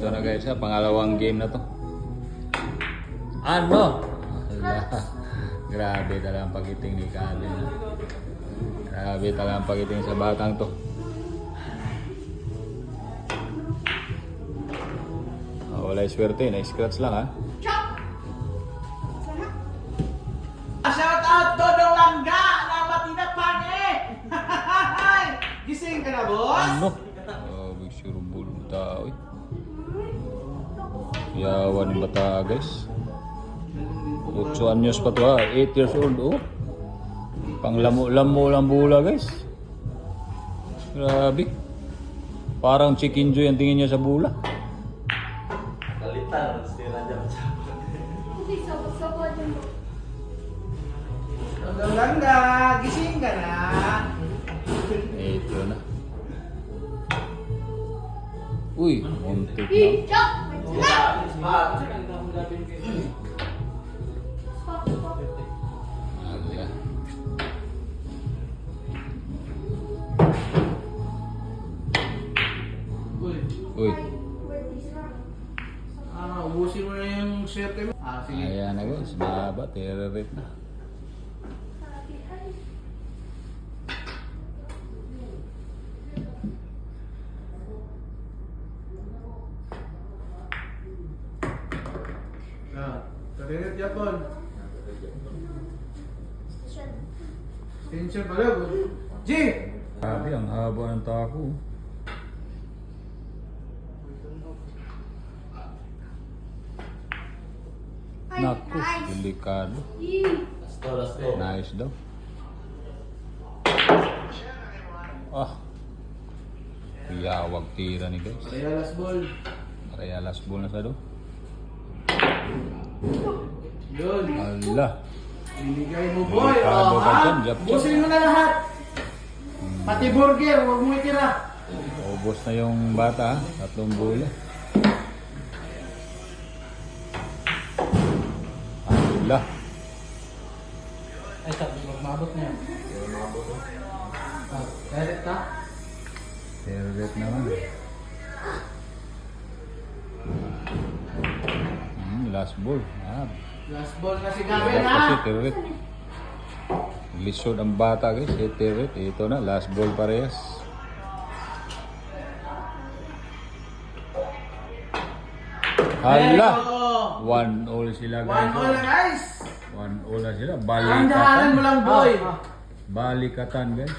Ito na guys, pangalawang game na to. Ano? Ala. Grabe talagang pagiting ni Kalin. Grabe talagang pagiting sa batang to. Wala swerte, na-scratch lang ha. Shout out Dodong Langga na matinapangge! Gising ka na, boss? Ano? Big sure bull tao eh. Yawan bata guys. 8 anyos pa to ha, 8 years old oh. Pang lamo lang bula guys. Grabe. Parang chicken joy ang tingin niya sa bula. Kalitan, sila dyan sa Dodong Langga, gising ka na? Ito na. Uy, muntik na. Ala. Uy. Ubusin mo na yung shirt mo. Sige. Ayan na guys, mahaba, tererate na. Karinet Japon. Tension pala. G! Grabe, ang haba ng tako. Naku, delikado. Nice daw. Ah. Kuyawag tira ni guys. Kaya last ball. Kaya last ball na sa do. Yun. Ala. Binigay mo, boy. Delikado ba dyan? Jab-jab. Busin mo na lahat. Pati burger, huwag mo itira. Ubos na yung bata ha. 3 bola. Ala. Ay, sabi mo, maabot na yan. Kaya ka? Tererate naman. Last ball. Last ball na si Gabin, Kasi ha? tererate. Lisod ang bata guys. Tererate. Ito na. Last ball parehas. Hala. 1-all sila guys. 1-all na, guys. 1-all na sila. Ang dahalan mo lang, boy. Balikatan guys.